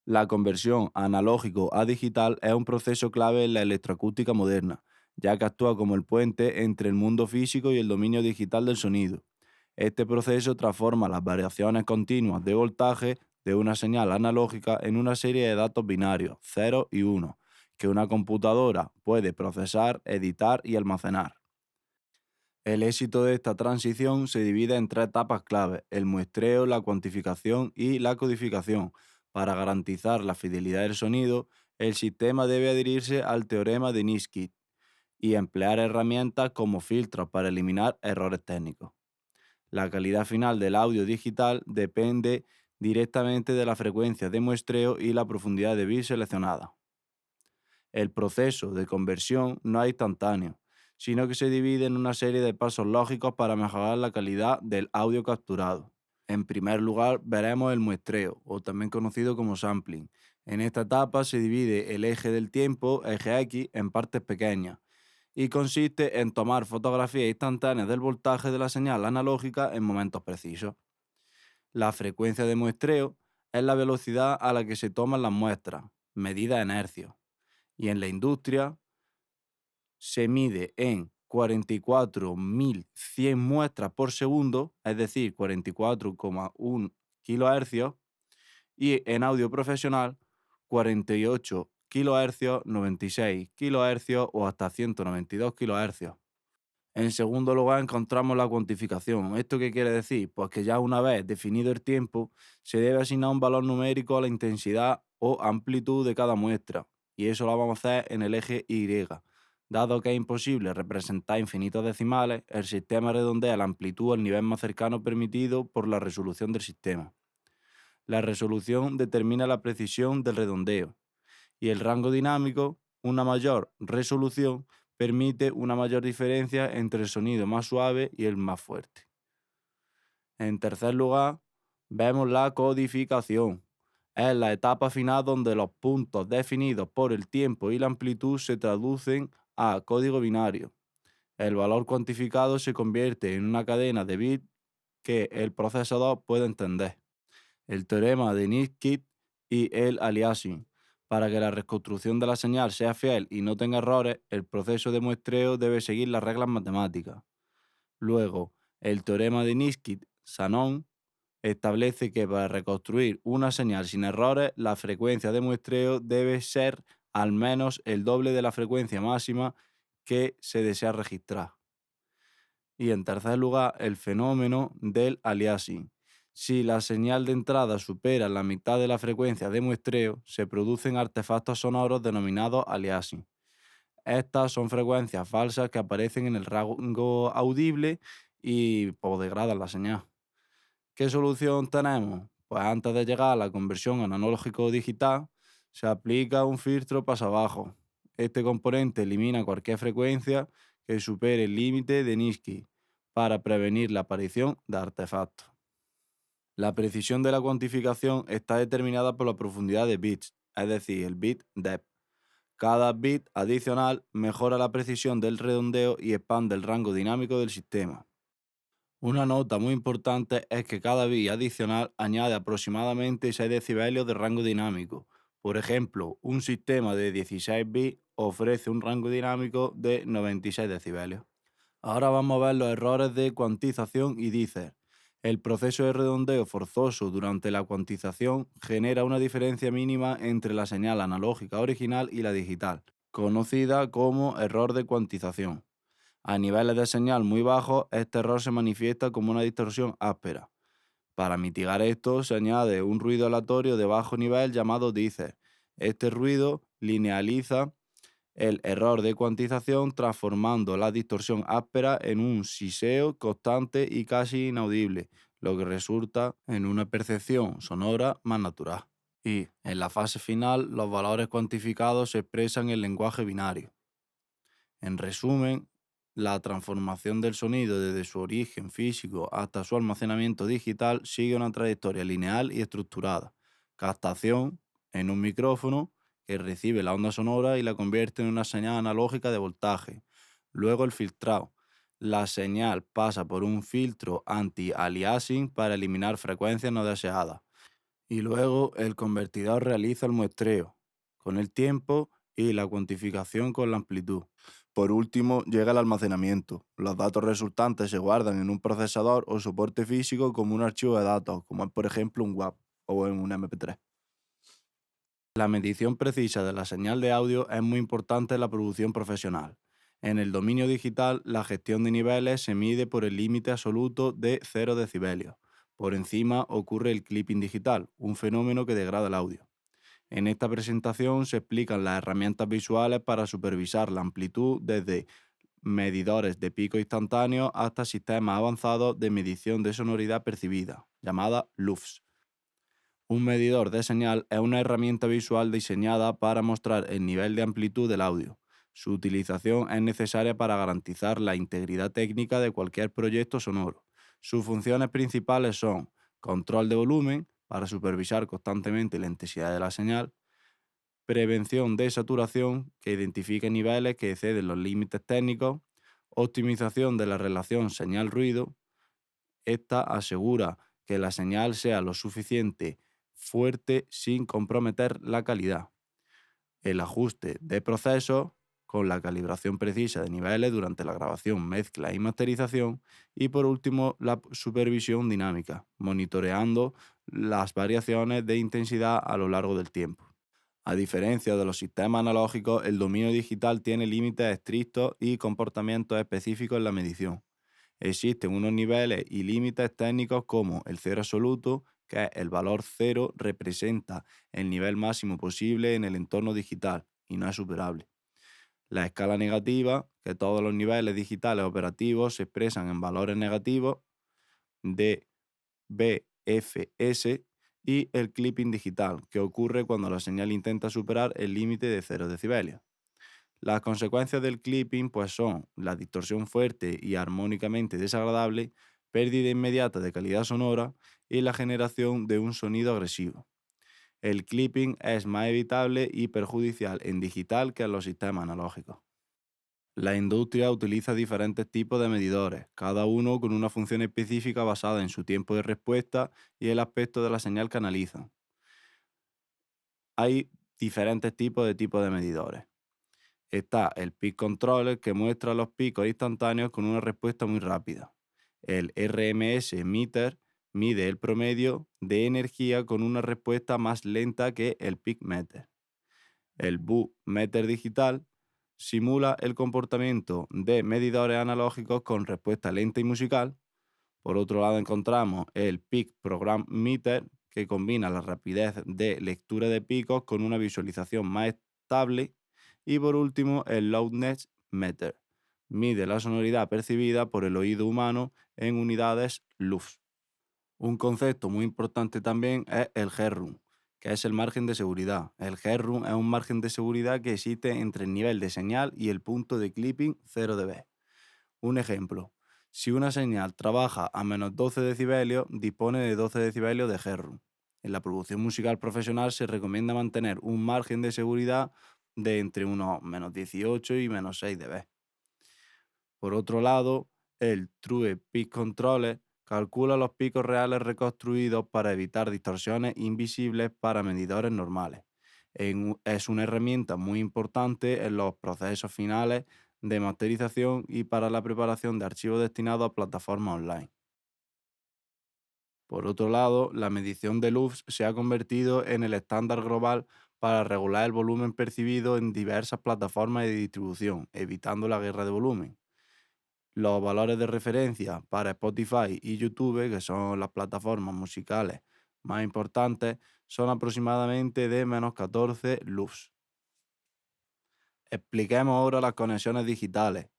La conversión analógico a digital es un proceso clave en la electroacústica moderna, ya que actúa como el puente entre el mundo físico y el dominio digital del sonido. Este proceso transforma las variaciones continuas de voltaje de una señal analógica en una serie de datos binarios, 0 y 1, que una computadora puede procesar, editar y almacenar. El éxito de esta transición se divide en tres etapas clave: el muestreo, la cuantificación y la codificación. Para garantizar la fidelidad del sonido, el sistema debe adherirse al teorema de Niskic y emplear herramientas como filtros para eliminar errores técnicos. La calidad final del audio digital depende directamente de la frecuencia de muestreo y la profundidad de bit seleccionada. El proceso de conversión no es instantáneo, sino que se divide en una serie de pasos lógicos para mejorar la calidad del audio capturado. En primer lugar, veremos el muestreo, o también conocido como sampling. En esta etapa se divide el eje del tiempo, eje X, en partes pequeñas, y consiste en tomar fotografías instantáneas del voltaje de la señal analógica en momentos precisos. La frecuencia de muestreo es la velocidad a la que se toman las muestras, medida en hercios, y en la industria se mide en 44.100 muestras por segundo, es decir, 44,1 kHz, y en audio profesional 48 kHz, 96 kHz o hasta 192 kHz. En segundo lugar, encontramos la cuantificación. ¿Esto qué quiere decir? Pues que ya una vez definido el tiempo, se debe asignar un valor numérico a la intensidad o amplitud de cada muestra, y eso lo vamos a hacer en el eje Y. Dado que es imposible representar infinitos decimales, el sistema redondea la amplitud al nivel más cercano permitido por la resolución del sistema. La resolución determina la precisión del redondeo, y el rango dinámico, una mayor resolución, permite una mayor diferencia entre el sonido más suave y el más fuerte. En tercer lugar, vemos la codificación. Es la etapa final donde los puntos definidos por el tiempo y la amplitud se traducen a código binario. El valor cuantificado se convierte en una cadena de bits que el procesador puede entender. El teorema de Nikic y el aliasing. Para que la reconstrucción de la señal sea fiel y no tenga errores, el proceso de muestreo debe seguir las reglas matemáticas. Luego, el teorema de Nikic-Shannon establece que para reconstruir una señal sin errores, la frecuencia de muestreo debe ser al menos el doble de la frecuencia máxima que se desea registrar. Y en tercer lugar, el fenómeno del aliasing. Si la señal de entrada supera la mitad de la frecuencia de muestreo, se producen artefactos sonoros denominados aliasing. Estas son frecuencias falsas que aparecen en el rango audible y pues, degradan la señal. ¿Qué solución tenemos? Pues antes de llegar a la conversión analógico-digital, se aplica un filtro pasabajo. Este componente elimina cualquier frecuencia que supere el límite de Nikic para prevenir la aparición de artefactos. La precisión de la cuantificación está determinada por la profundidad de bits, es decir, el bit depth. Cada bit adicional mejora la precisión del redondeo y expande el rango dinámico del sistema. Una nota muy importante es que cada bit adicional añade aproximadamente 6 decibelios de rango dinámico. Por ejemplo, un sistema de 16 bits ofrece un rango dinámico de 96 decibelios. Ahora vamos a ver los errores de cuantización y dice: el proceso de redondeo forzoso durante la cuantización genera una diferencia mínima entre la señal analógica original y la digital, conocida como error de cuantización. A niveles de señal muy bajos, este error se manifiesta como una distorsión áspera. Para mitigar esto, se añade un ruido aleatorio de bajo nivel llamado dicer. Este ruido linealiza el error de cuantización, transformando la distorsión áspera en un siseo constante y casi inaudible, lo que resulta en una percepción sonora más natural. Y en la fase final, los valores cuantificados se expresan en lenguaje binario. En resumen, la transformación del sonido desde su origen físico hasta su almacenamiento digital sigue una trayectoria lineal y estructurada. Captación en un micrófono que recibe la onda sonora y la convierte en una señal analógica de voltaje. Luego el filtrado. La señal pasa por un filtro anti-aliasing para eliminar frecuencias no deseadas. Y luego el convertidor realiza el muestreo con el tiempo y la cuantificación con la amplitud. Por último, llega el almacenamiento. Los datos resultantes se guardan en un procesador o soporte físico como un archivo de datos, como es por ejemplo un WAV o en un MP3. La medición precisa de la señal de audio es muy importante en la producción profesional. En el dominio digital, la gestión de niveles se mide por el límite absoluto de 0 decibelios. Por encima ocurre el clipping digital, un fenómeno que degrada el audio. En esta presentación se explican las herramientas visuales para supervisar la amplitud desde medidores de pico instantáneo hasta sistemas avanzados de medición de sonoridad percibida, llamada LUFS. Un medidor de señal es una herramienta visual diseñada para mostrar el nivel de amplitud del audio. Su utilización es necesaria para garantizar la integridad técnica de cualquier proyecto sonoro. Sus funciones principales son control de volumen, para supervisar constantemente la intensidad de la señal; prevención de saturación, que identifique niveles que exceden los límites técnicos; optimización de la relación señal-ruido. Esta asegura que la señal sea lo suficiente fuerte sin comprometer la calidad; el ajuste de procesos, con la calibración precisa de niveles durante la grabación, mezcla y masterización; y por último, la supervisión dinámica, monitoreando las variaciones de intensidad a lo largo del tiempo. A diferencia de los sistemas analógicos, el dominio digital tiene límites estrictos y comportamientos específicos en la medición. Existen unos niveles y límites técnicos como el cero absoluto, que es el valor cero representa el nivel máximo posible en el entorno digital y no es superable; la escala negativa, que todos los niveles digitales operativos se expresan en valores negativos, de BFS; y el clipping digital, que ocurre cuando la señal intenta superar el límite de 0 decibelios. Las consecuencias del clipping pues son la distorsión fuerte y armónicamente desagradable, pérdida inmediata de calidad sonora y la generación de un sonido agresivo. El clipping es más evitable y perjudicial en digital que en los sistemas analógicos. La industria utiliza diferentes tipos de medidores, cada uno con una función específica basada en su tiempo de respuesta y el aspecto de la señal que analizan. Hay diferentes tipos de medidores. Está el Peak Controller, que muestra los picos instantáneos con una respuesta muy rápida. El RMS Meter mide el promedio de energía con una respuesta más lenta que el Peak Meter. El BU Meter digital simula el comportamiento de medidores analógicos con respuesta lenta y musical. Por otro lado, encontramos el Peak Program Meter, que combina la rapidez de lectura de picos con una visualización más estable. Y por último, el Loudness Meter mide la sonoridad percibida por el oído humano en unidades LUFS. Un concepto muy importante también es el headroom, que es el margen de seguridad. El headroom es un margen de seguridad que existe entre el nivel de señal y el punto de clipping 0 dB. Un ejemplo: si una señal trabaja a menos 12 decibelios, dispone de 12 decibelios de headroom. En la producción musical profesional se recomienda mantener un margen de seguridad de entre unos menos 18 y menos 6 dB. Por otro lado, el True Peak Controller calcula los picos reales reconstruidos para evitar distorsiones invisibles para medidores normales. Es una herramienta muy importante en los procesos finales de masterización y para la preparación de archivos destinados a plataformas online. Por otro lado, la medición de LUFS se ha convertido en el estándar global para regular el volumen percibido en diversas plataformas de distribución, evitando la guerra de volumen. Los valores de referencia para Spotify y YouTube, que son las plataformas musicales más importantes, son aproximadamente de menos 14 LUFS. Expliquemos ahora las conexiones digitales.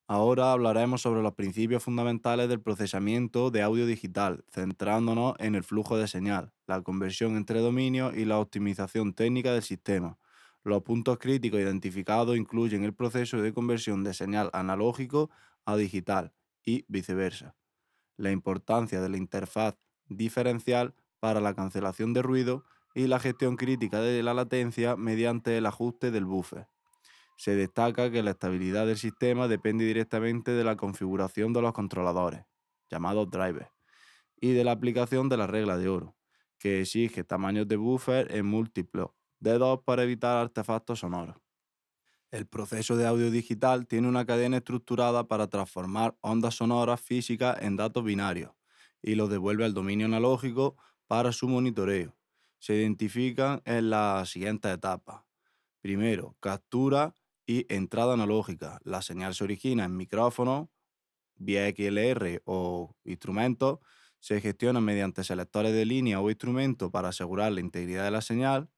Ahora hablaremos sobre los principios fundamentales del procesamiento de audio digital, centrándonos en el flujo de señal, la conversión entre dominios y la optimización técnica del sistema. Los puntos críticos identificados incluyen el proceso de conversión de señal analógico a digital y viceversa, la importancia de la interfaz diferencial para la cancelación de ruido y la gestión crítica de la latencia mediante el ajuste del buffer. Se destaca que la estabilidad del sistema depende directamente de la configuración de los controladores, llamados drivers, y de la aplicación de la regla de oro, que exige tamaños de buffer en múltiplos de 2 para evitar artefactos sonoros. El proceso de audio digital tiene una cadena estructurada para transformar ondas sonoras físicas en datos binarios y los devuelve al dominio analógico para su monitoreo. Se identifican en las siguientes etapas. Primero, captura y entrada analógica. La señal se origina en micrófonos, vía XLR o instrumentos, se gestiona mediante selectores de línea o instrumento para asegurar la integridad de la señal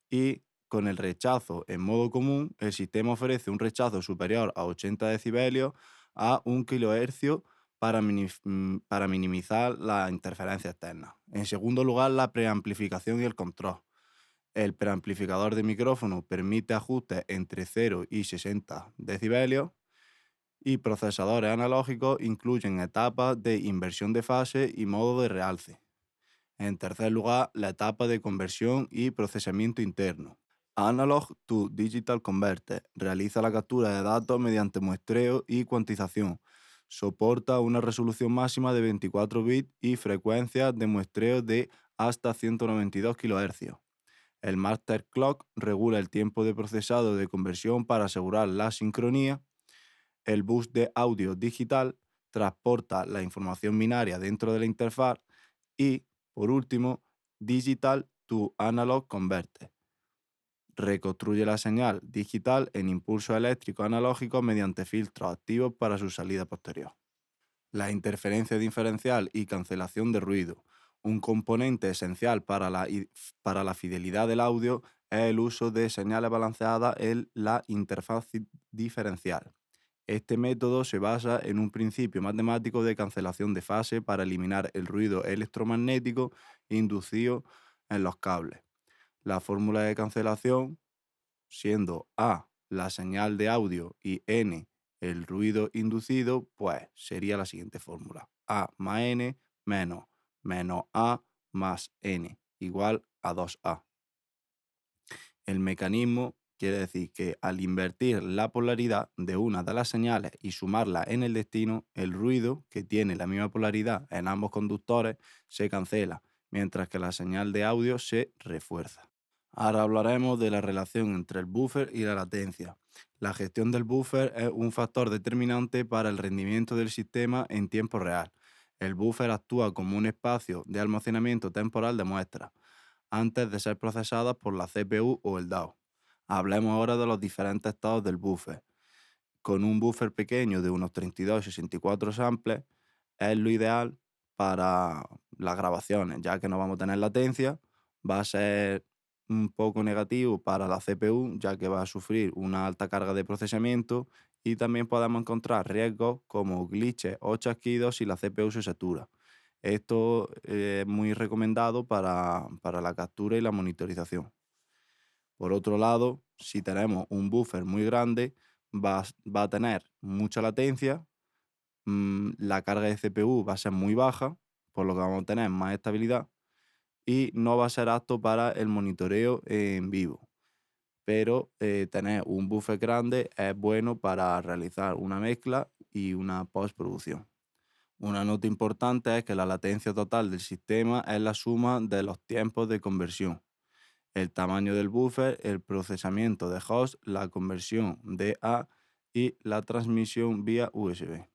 y con el rechazo en modo común, el sistema ofrece un rechazo superior a 80 decibelios a 1 kHz para minimizar la interferencia externa. En segundo lugar, la preamplificación y el control. El preamplificador de micrófono permite ajustes entre 0 y 60 decibelios y procesadores analógicos incluyen etapas de inversión de fase y modo de realce. En tercer lugar, la etapa de conversión y procesamiento interno. Analog to Digital Converter realiza la captura de datos mediante muestreo y cuantización. Soporta una resolución máxima de 24 bits y frecuencias de muestreo de hasta 192 kHz. El Master Clock regula el tiempo de procesado de conversión para asegurar la sincronía. El bus de audio digital transporta la información binaria dentro de la interfaz y, por último, Digital to Analog Converter reconstruye la señal digital en impulsos eléctricos analógicos mediante filtros activos para su salida posterior. La interferencia diferencial y cancelación de ruido. Un componente esencial para la fidelidad del audio es el uso de señales balanceadas en la interfaz diferencial. Este método se basa en un principio matemático de cancelación de fase para eliminar el ruido electromagnético inducido en los cables. La fórmula de cancelación, siendo A la señal de audio y N el ruido inducido, pues sería la siguiente fórmula. A más N menos A más N igual a 2A. El mecanismo quiere decir que al invertir la polaridad de una de las señales y sumarla en el destino, el ruido, que tiene la misma polaridad en ambos conductores, se cancela, mientras que la señal de audio se refuerza. Ahora hablaremos de la relación entre el buffer y la latencia. La gestión del buffer es un factor determinante para el rendimiento del sistema en tiempo real. El buffer actúa como un espacio de almacenamiento temporal de muestras, antes de ser procesadas por la CPU o el DAO. Hablemos ahora de los diferentes estados del buffer. Con un buffer pequeño de unos 32 y 64 samples es lo ideal para las grabaciones, ya que no vamos a tener latencia. Va a ser un poco negativo para la CPU, ya que va a sufrir una alta carga de procesamiento y también podemos encontrar riesgos como glitches o chasquidos si la CPU se satura. Esto es muy recomendado para la captura y la monitorización. Por otro lado, si tenemos un buffer muy grande, va a tener mucha latencia, la carga de CPU va a ser muy baja, por lo que vamos a tener más estabilidad y no va a ser apto para el monitoreo en vivo. Pero tener un buffer grande es bueno para realizar una mezcla y una postproducción. Una nota importante es que la latencia total del sistema es la suma de los tiempos de conversión, el tamaño del buffer, el procesamiento de host, la conversión DA y la transmisión vía USB.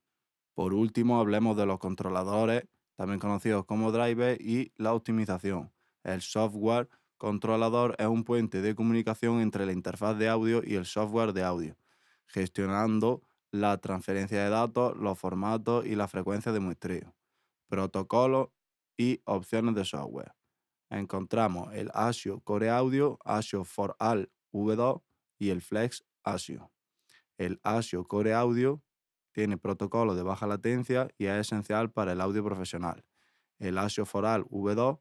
Por último, hablemos de los controladores, también conocidos como drivers, y la optimización. El software controlador es un puente de comunicación entre la interfaz de audio y el software de audio, gestionando la transferencia de datos, los formatos y la frecuencia de muestreo, protocolos y opciones de software. Encontramos el ASIO Core Audio, ASIO for All V2 y el Flex ASIO. El ASIO Core Audio tiene protocolo de baja latencia y es esencial para el audio profesional. El ASIO for All V2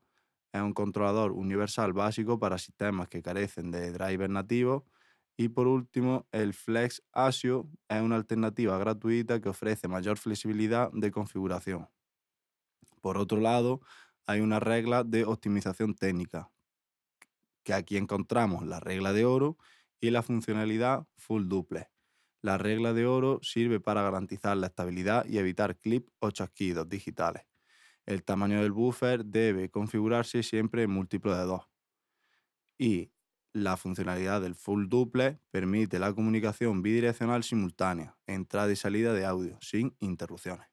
es un controlador universal básico para sistemas que carecen de drivers nativos. Y por último, el Flex ASIO es una alternativa gratuita que ofrece mayor flexibilidad de configuración. Por otro lado, hay una regla de optimización técnica, que aquí encontramos la regla de oro y la funcionalidad Full Duplex. La regla de oro sirve para garantizar la estabilidad y evitar clips o chasquidos digitales. El tamaño del buffer debe configurarse siempre en múltiplo de 2. Y la funcionalidad del Full Duplex permite la comunicación bidireccional simultánea, entrada y salida de audio, sin interrupciones.